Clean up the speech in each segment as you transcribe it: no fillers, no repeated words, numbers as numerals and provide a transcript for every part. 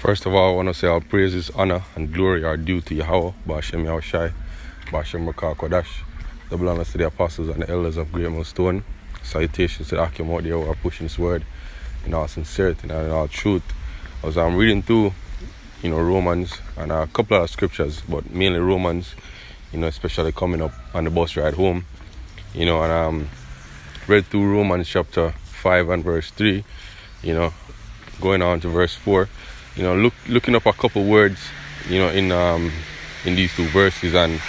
First of all, I want to say all praises, honor, and glory are due to Yahweh, Ba'ashem Yahushai, Ba'ashem Rakah Kodash. Double honors to the apostles and the elders of Great Millstone. Salutations to the Akim out there who are pushing this word in all sincerity and in all truth. As I'm reading through, Romans and a couple of scriptures, but mainly Romans, especially coming up on the bus ride home, and read through Romans chapter 5 and verse 3, going on to verse 4. Looking up a couple words, in these two verses, and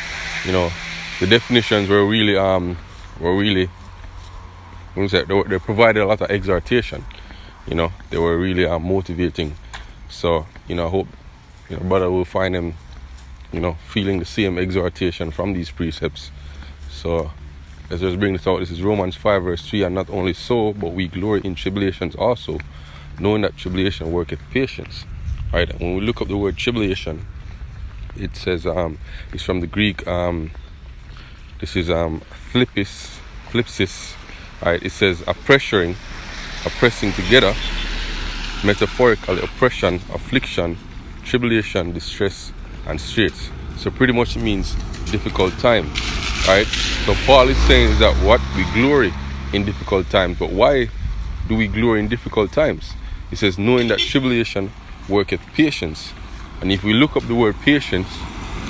the definitions were really they provided a lot of exhortation. They were really motivating. So I hope brother will find them feeling the same exhortation from these precepts. So let's just bring this out. This is Romans 5 verse 3. And not only so, but we glory in tribulations also, knowing that tribulation worketh patience. Right, and when we look up the word tribulation, it says it's from the Greek. This is thlipsis. Right, it says pressing together, metaphorically oppression, affliction, tribulation, distress, and straits. So pretty much it means difficult time. Right. So Paul is saying that what we glory in difficult times, but why do we glory in difficult times? He says knowing that tribulation worketh patience. And if we look up the word patience,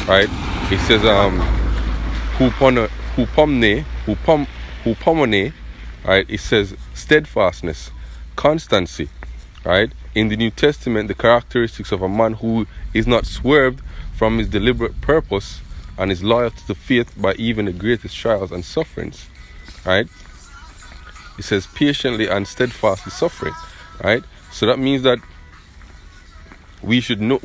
right, it says hupomone, right, it says steadfastness, constancy, right. In the New Testament, the characteristics of a man who is not swerved from his deliberate purpose and is loyal to the faith by even the greatest trials and sufferings, right. It says patiently and steadfastly suffering, right. So that means that we should know.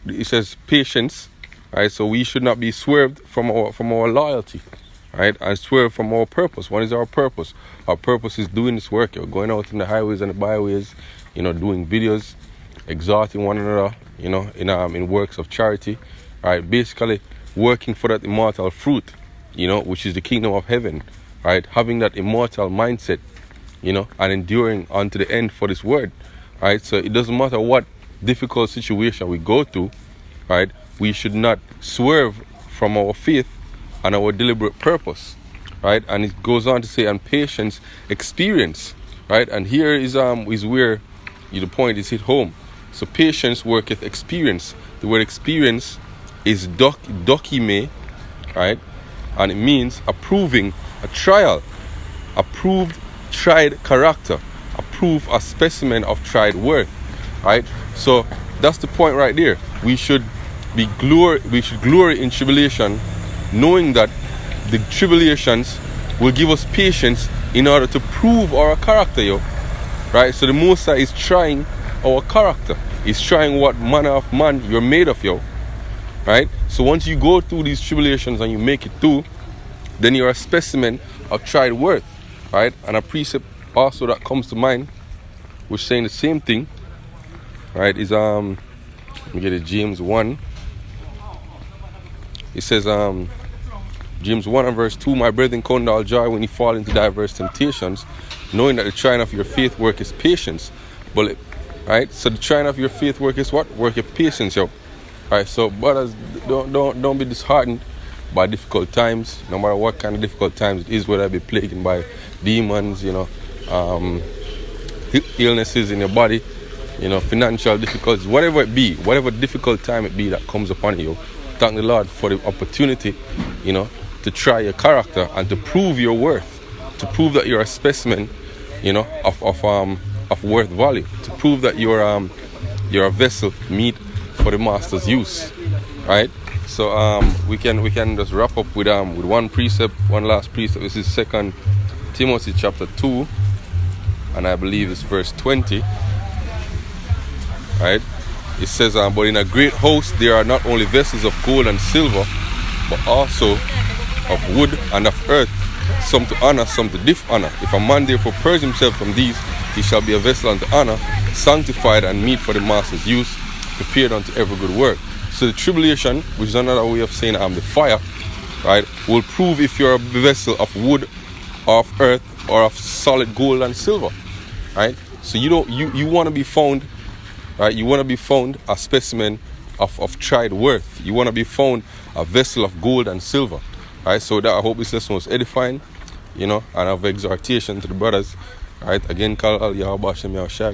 It says patience, right? So we should not be swerved from our loyalty, right? And swerved from our purpose. What is our purpose? Our purpose is doing this work. You're going out in the highways and the byways, doing videos, exhorting one another, in works of charity, right? Basically, working for that immortal fruit, which is the kingdom of heaven, right? Having that immortal mindset, and enduring unto the end for this word, right? So it doesn't matter what difficult situation we go through, right? We should not swerve from our faith and our deliberate purpose, right? And it goes on to say, and patience, experience, right? And here is where the point is hit home. So patience worketh experience. The word experience is dokime, right? And it means approving, a trial, approved, tried character, approve a specimen of tried worth, right? So that's the point right there. We should glory in tribulation, knowing that the tribulations will give us patience in order to prove our character, right? So the Most High is trying our character. He's trying what manner of man you're made of, right? So once you go through these tribulations and you make it through, then you're a specimen of tried worth, right? And a precept also that comes to mind, which is saying the same thing, right, is let me get it, James 1. It says James 1 and verse 2, my brethren, count all joy when you fall into diverse temptations, knowing that the trying of your faith worketh patience. But right, so the trying of your faith worketh what? Worketh patience, Alright, so brothers, don't be disheartened by difficult times, no matter what kind of difficult times it is, whether it be plagued by demons, illnesses in your body, financial difficulties, whatever it be, whatever difficult time it be that comes upon you, thank the Lord for the opportunity, to try your character and to prove your worth, to prove that you're a specimen, of worth value, to prove that you're a vessel meet for the master's use, right? So we can just wrap up with one last precept. This is 2 Timothy chapter 2, and I believe it's verse 20. Right? It says, but in a great host there are not only vessels of gold and silver, but also of wood and of earth, some to honor, some to dishonor. If a man therefore purge himself from these, he shall be a vessel unto honor, sanctified and meet for the master's use, prepared unto every good work. So the tribulation, which is another way of saying the fire, right, will prove if you're a vessel of wood, or of earth, or of solid gold and silver, right? So you want to be found right? You want to be found a specimen of tried worth. You want to be found a vessel of gold and silver, right? So that I hope this lesson was edifying, and of exhortation to the brothers, right? Again, call all Yahweh Shem Yahweh Shai.